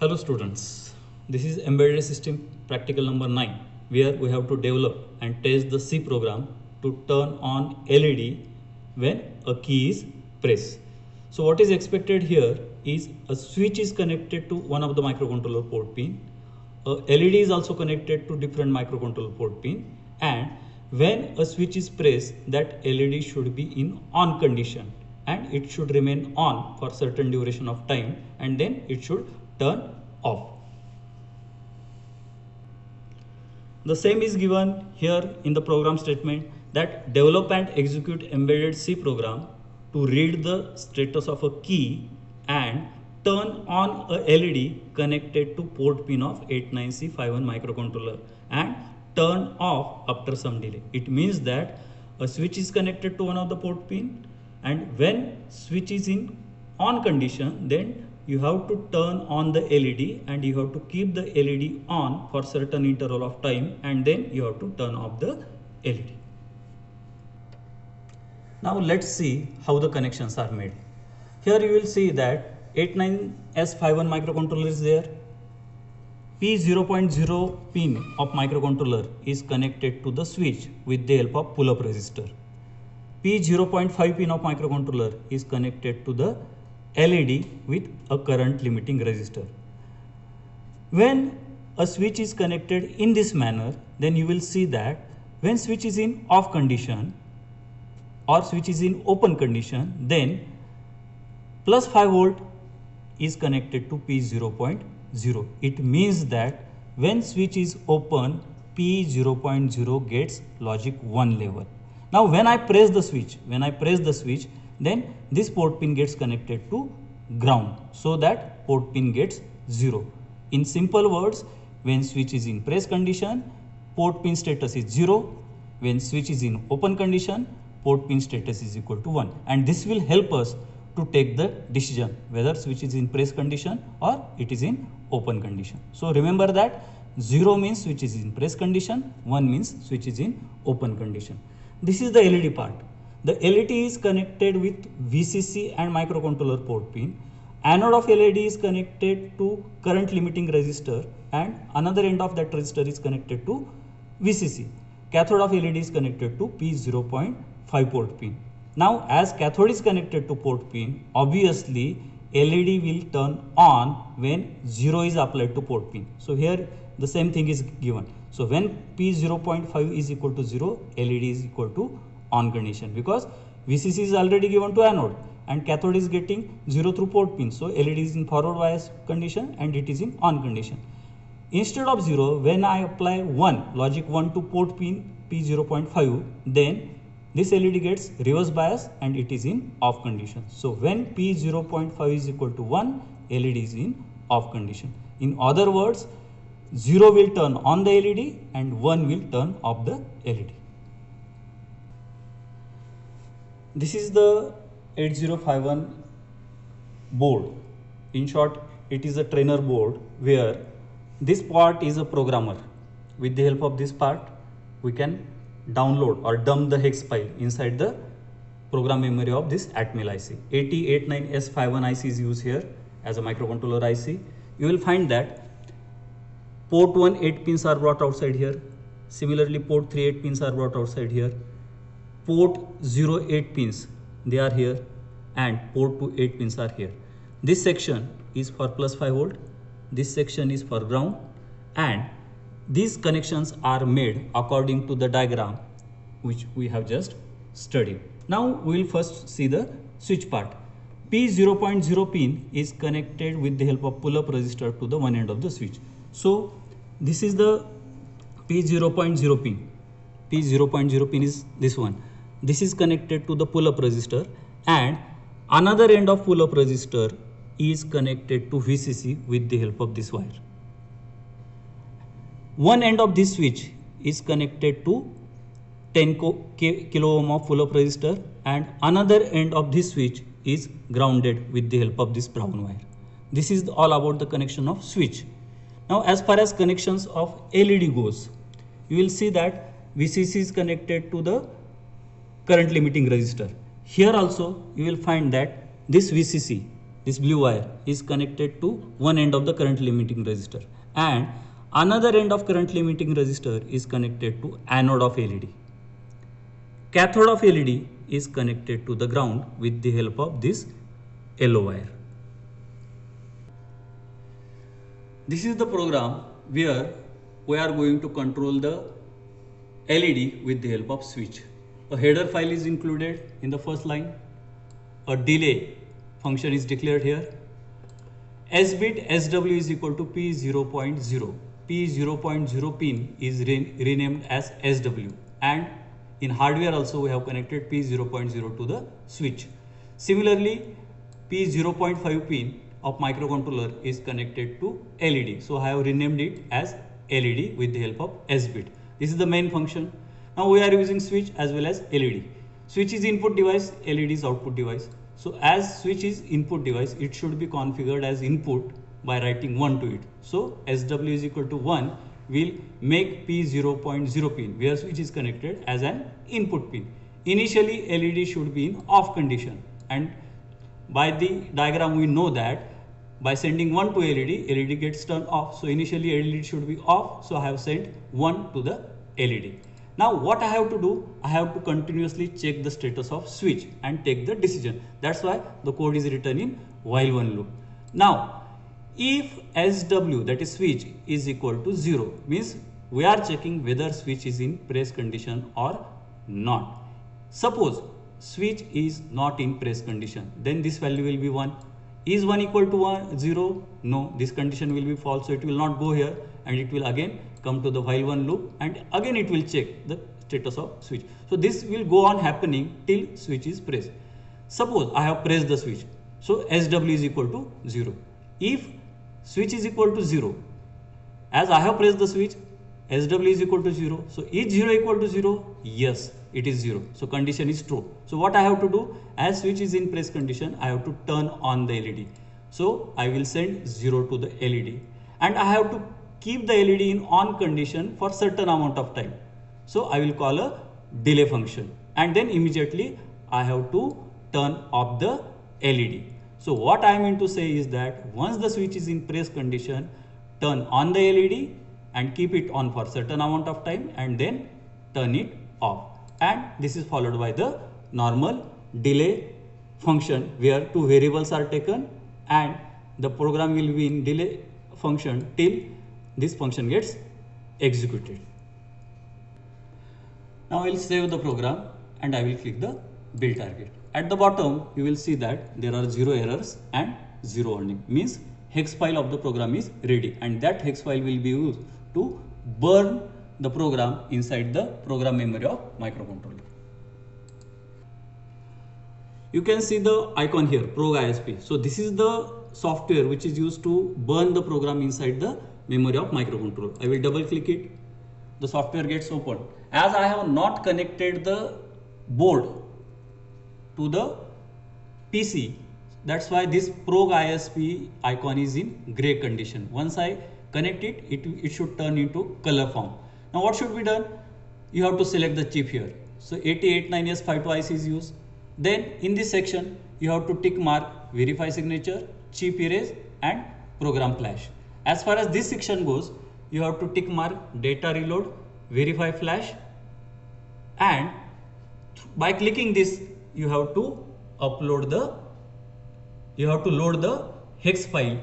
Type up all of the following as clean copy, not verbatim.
Hello students, this is embedded system practical number 9 where we have to develop and test the C program to turn on LED when a key is pressed. So what is expected here is a switch is connected to one of the microcontroller port pin, a LED is also connected to different microcontroller port pin, and when a switch is pressed that LED should be in on condition and it should remain on for certain duration of time and then it should turn off. The same is given here in the program statement that develop and execute embedded C program to read the status of a key and turn on a LED connected to port pin of 89C51 microcontroller and turn off after some delay. It means that a switch is connected to one of the port pin, and when switch is in on condition, then you have to turn on the LED and you have to keep the LED on for certain interval of time and then you have to turn off the LED. Now let's see how the connections are made. Here you will see that 89S51 microcontroller is there. P0.0 pin of microcontroller is connected to the switch with the help of pull-up resistor. P0.5 pin of microcontroller is connected to the LED with a current limiting resistor. When a switch is connected in this manner, then you will see that when switch is in off condition or switch is in open condition, then plus 5 volt is connected to P0.0. It means that when switch is open, P0.0 gets logic 1 level. Now when I press the switch, then this port pin gets connected to ground, so that port pin gets 0. In simple words, when switch is in press condition, port pin status is 0. When switch is in open condition, port pin status is equal to 1. And this will help us to take the decision whether switch is in press condition or it is in open condition. So remember that 0 means switch is in press condition, 1 means switch is in open condition. This is the LED part. The LED is connected with VCC and microcontroller port pin. Anode of LED is connected to current limiting resistor and another end of that resistor is connected to VCC. Cathode of LED is connected to P0.5 port pin. Now as cathode is connected to port pin, obviously LED will turn on when 0 is applied to port pin. So here the same thing is given. So when P0.5 is equal to 0, LED is equal to on condition, because VCC is already given to anode and cathode is getting 0 through port pin. So LED is in forward bias condition and it is in on condition. Instead of 0, when I apply 1, logic 1 to port pin P0.5, then this LED gets reverse bias and it is in off condition. So when P0.5 is equal to 1, LED is in off condition. In other words, 0 will turn on the LED and 1 will turn off the LED. This is the 8051 board. In short, it is a trainer board where this part is a programmer. With the help of this part, we can download or dump the hex file inside the program memory of this Atmel IC. 8089S51 IC is used here as a microcontroller IC. You will find that port 1 8 pins are brought outside here. Similarly, port 3 8 pins are brought outside here. Port 0 8 pins, they are here, and port 2 8 pins are here. This section is for plus 5 volt, this section is for ground, and these connections are made according to the diagram which we have just studied. Now we will first see the switch part. P0.0 pin is connected with the help of pull-up resistor to the one end of the switch. So this is the P0.0 pin. P0.0 pin is this one. This is connected to the pull-up resistor and another end of pull-up resistor is connected to VCC with the help of this wire. One end of this switch is connected to 10 kilo ohm of pull-up resistor and another end of this switch is grounded with the help of this brown wire. This is all about the connection of switch. Now as far as connections of LED goes, you will see that VCC is connected to the current limiting resistor. Here also you will find that this VCC this blue wire is connected to one end of the current limiting resistor, and another end of current limiting resistor is connected to anode of LED. Cathode of LED is connected to the ground with the help of this yellow wire. This is the program where we are going to control the LED with the help of switch. A header file is included in the first line. A delay function is declared here. S bit SW is equal to P0.0. P0.0 pin is renamed as SW, and in hardware also we have connected P0.0 to the switch. Similarly, P0.5 pin of microcontroller is connected to LED. So I have renamed it as LED with the help of S bit. This is the main function. Now we are using switch as well as LED. Switch is input device, LED is output device. So as switch is input device, it should be configured as input by writing 1 to it. So SW is equal to 1 will make P0.0 pin where switch is connected as an input pin. Initially LED should be in off condition, and by the diagram we know that by sending 1 to LED gets turned off. So initially LED should be off, so I have sent 1 to the LED. Now what I have to do, I have to continuously check the status of switch and take the decision. That's why the code is written in while one loop. Now if SW, that is switch, is equal to 0, means we are checking whether switch is in press condition or not. Suppose switch is not in press condition, then this value will be 1. Is 1 equal to 0? No, this condition will be false, so it will not go here, and it will again come to the while one loop, and again it will check the status of switch. So this will go on happening till switch is pressed. Suppose I have pressed the switch, so SW is equal to 0. If switch is equal to 0, as I have pressed the switch, SW is equal to 0. So is 0 equal to 0? Yes, it is 0. So condition is true. So what I have to do, as switch is in press condition, I have to turn on the LED. So I will send 0 to the LED, and I have to keep the LED in on condition for certain amount of time. So I will call a delay function, and then immediately I have to turn off the LED. So what I mean to say is that once the switch is in press condition, turn on the LED and keep it on for certain amount of time, and then turn it off. And this is followed by the normal delay function where two variables are taken, and the program will be in delay function till this function gets executed. Now I will save the program and I will click the build target. At the bottom you will see that there are 0 errors and 0 warning, means hex file of the program is ready, and that hex file will be used to burn the program inside the program memory of microcontroller. You can see the icon here, Prog ISP. So this is the software which is used to burn the program inside the memory of microcontroller. I will double click it. The software gets opened. As I have not connected the board to the PC, that's why this Prog ISP icon is in gray condition. Once I connect it, it should turn into color form. Now what should be done? You have to select the chip here. So 8089S52IC is used. Then in this section you have to tick mark verify signature, chip erase and program flash. As far as this section goes, you have to tick mark data reload, verify flash, and by clicking this you have to load the hex file,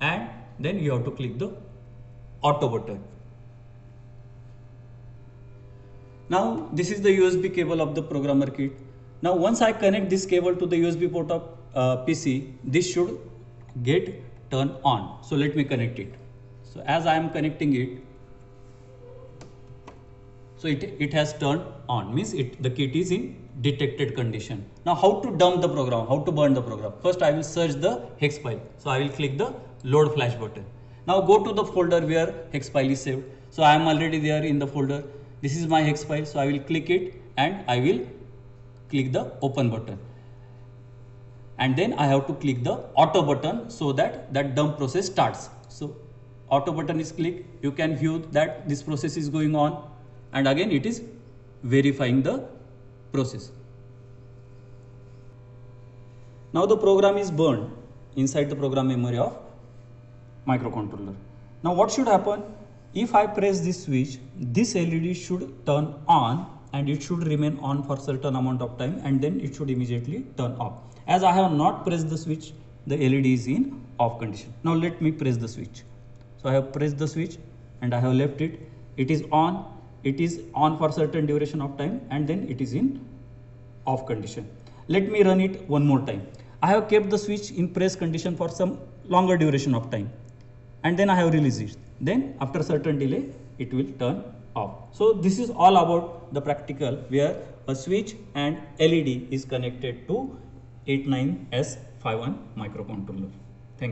and then you have to click the auto button. Now this is the USB cable of the programmer kit. Now once I connect this cable to the USB port of PC, this should get turned on. So let me connect it. So as I am connecting it, so it has turned on, means the kit is in detected condition. Now how to dump the program, how to burn the program? First I will search the hex file. So I will click the load flash button. Now go to the folder where hex file is saved. So I am already there in the folder. This is my hex file. So I will click it and I will click the open button. And then I have to click the auto button so that dump process starts. So auto button is clicked. You can view that this process is going on, and again it is verifying the process. Now the program is burned. inside the program memory of microcontroller. Now what should happen? If I press this switch, this LED should turn on and it should remain on for certain amount of time, and then it should immediately turn off. As I have not pressed the switch, the LED is in off condition. Now let me press the switch. So I have pressed the switch and I have left it. It is on for certain duration of time, and then it is in off condition. Let me run it one more time. I have kept the switch in press condition for some longer duration of time, and then I have released it. Then after certain delay, it will turn off. So this is all about the practical where a switch and LED is connected to 89S51 microcontroller.